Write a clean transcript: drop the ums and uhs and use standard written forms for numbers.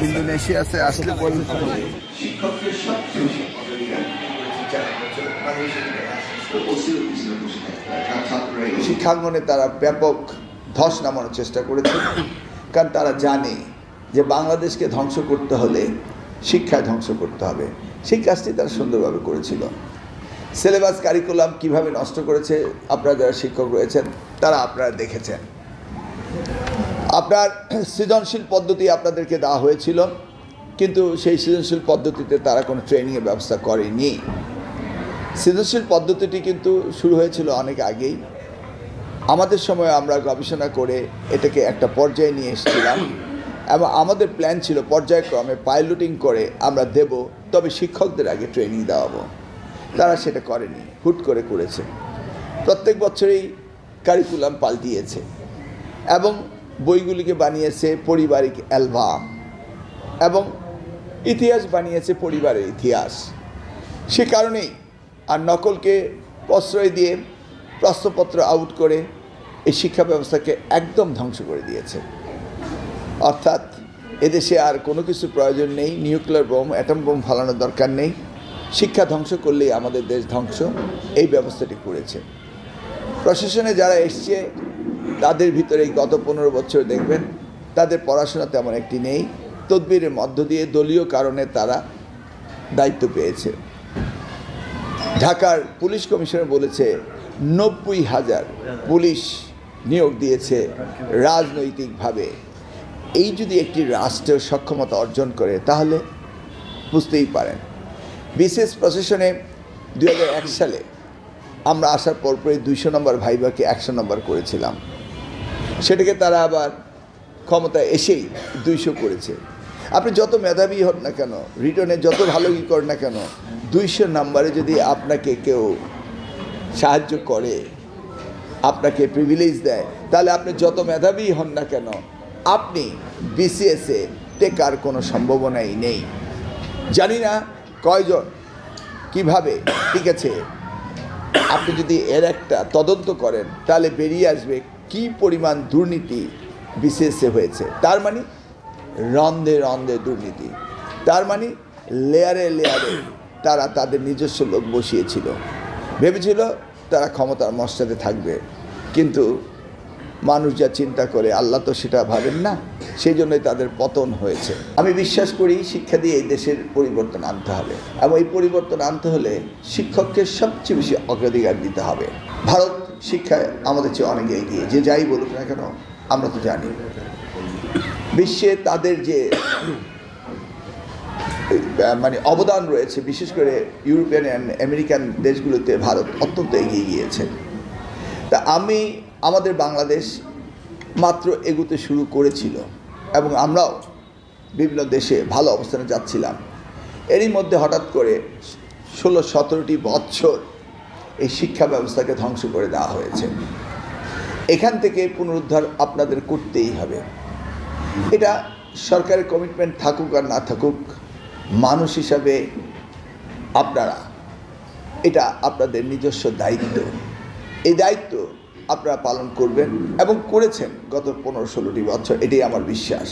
Indonesia से আসলে শিক্ষাঙ্গনে তারা ব্যাপক ধস নামানোর চেষ্টা করেছে, কারণ তারা জানে যে বাংলাদেশকে ধ্বংস করতে হলে শিক্ষায় ধ্বংস করতে হবে। সেই কাজটি তারা সুন্দরভাবে করেছিল। সিলেবাস কারিকুলাম কিভাবে নষ্ট করেছে আপনারা যারা শিক্ষক রয়েছেন তারা আপনারা দেখেছেন। আপনার সৃজনশীল পদ্ধতি আপনাদেরকে দেওয়া হয়েছিল, কিন্তু সেই সৃজনশীল পদ্ধতিতে তারা কোনো ট্রেনিংয়ের ব্যবস্থা করেনি। সৃজনশীল পদ্ধতিটি কিন্তু শুরু হয়েছিল অনেক আগেই। আমাদের সময় আমরা গবেষণা করে এটাকে একটা পর্যায়ে নিয়ে এসেছিলাম এবং আমাদের প্ল্যান ছিল পর্যায়ক্রমে পাইলটিং করে আমরা দেব, তবে শিক্ষকদের আগে ট্রেনিং দেওয়াবো। তারা সেটা করেনি, হুট করে করেছে। প্রত্যেক বছরেই কারিকুলাম পাল্টিয়েছে এবং বইগুলিকে বানিয়েছে পারিবারিক অ্যালবাম এবং ইতিহাস বানিয়েছে পরিবারের ইতিহাস। সে কারণেই আর নকলকে প্রশ্রয় দিয়ে প্রশ্নপত্র আউট করে এই শিক্ষা ব্যবস্থাকে একদম ধ্বংস করে দিয়েছে। অর্থাৎ এদেশে আর কোনো কিছু প্রয়োজন নেই, নিউক্লিয়ার বোম অ্যাটম বোম ফালানোর দরকার নেই, শিক্ষা ধ্বংস করলেই আমাদের দেশ ধ্বংস, এই ব্যবস্থাটি করেছে। প্রশাসনে যারা এসছে তাদের ভিতরে গত 15 বছর দেখবেন তাদের পড়াশোনা তেমন একটি নেই, তদবিরের মধ্য দিয়ে দলীয় কারণে তারা দায়িত্ব পেয়েছে। ঢাকার পুলিশ কমিশনার বলেছে 90,000 পুলিশ নিয়োগ দিয়েছে রাজনৈতিকভাবে। এই যদি একটি রাষ্ট্রের সক্ষমতা অর্জন করে তাহলে বুঝতেই পারেন। বিশেষ প্রশাসনে 2001 সালে আমরা আসার পরপরই 200 নম্বর ভাইভাকে 100 নম্বর করেছিলাম। সেটাকে তারা আবার ক্ষমতায় এসেই 200 করেছে। আপনি যত মেধাবী হন না কেন, রিটার্নে যত ভালোই করেন না কেন, 200 নম্বরে যদি আপনাকে কেউ সাহায্য করে, আপনাকে প্রিভিলেজ দেয়, তাহলে আপনি যত মেধাবী হন না কেন আপনি বিসিএসে টেকার কোনো সম্ভাবনাই নেই। জানি না কয়জন কিভাবে ঠিক আছে, আপনি যদি এর একটা তদন্ত করেন তাহলে বেরিয়ে আসবে কি পরিমাণ দুর্নীতি বিসিএসে হয়েছে। তার মানে রন্ধে রন্ধে দুর্নীতি, তার মানে লেয়ারে লেয়ারে তারা তাদের নিজস্ব লোক বসিয়েছিল, ভেবেছিল তারা ক্ষমতার মসনদে থাকবে। কিন্তু মানুষ যা চিন্তা করে আল্লাহ তো সেটা ভাবেন না, সেই জন্যই তাদের পতন হয়েছে। আমি বিশ্বাস করি শিক্ষা দিয়ে এই দেশের পরিবর্তন আনতে হবে এবং এই পরিবর্তন আনতে হলে শিক্ষককে সবচেয়ে বেশি অগ্রাধিকার দিতে হবে। ভারত শিক্ষায় আমাদের চেয়ে অনেক এগিয়ে, যে যাই বলুক না কেন আমরা তো জানি। বিশ্বে তাদের যে মানে অবদান রয়েছে, বিশেষ করে ইউরোপিয়ান অ্যান্ড আমেরিকান দেশগুলোতে ভারত অত্যন্ত এগিয়ে গিয়েছে। তা আমাদের বাংলাদেশ মাত্র এগুতে শুরু করেছিল এবং আমরাও বিভিন্ন দেশে ভালো অবস্থানে যাচ্ছিলাম। এরই মধ্যে হঠাৎ করে 16-17টি বছর এই শিক্ষা ব্যবস্থাকে ধ্বংস করে দেওয়া হয়েছে। এখান থেকে পুনরুদ্ধার আপনাদের করতেই হবে। এটা সরকারের কমিটমেন্ট থাকুক আর না থাকুক, মানুষ হিসাবে আপনারা, এটা আপনাদের নিজস্ব দায়িত্ব। এই দায়িত্ব আপনারা পালন করবেন এবং করেছেন গত 15-16টি বছর, এটাই আমার বিশ্বাস।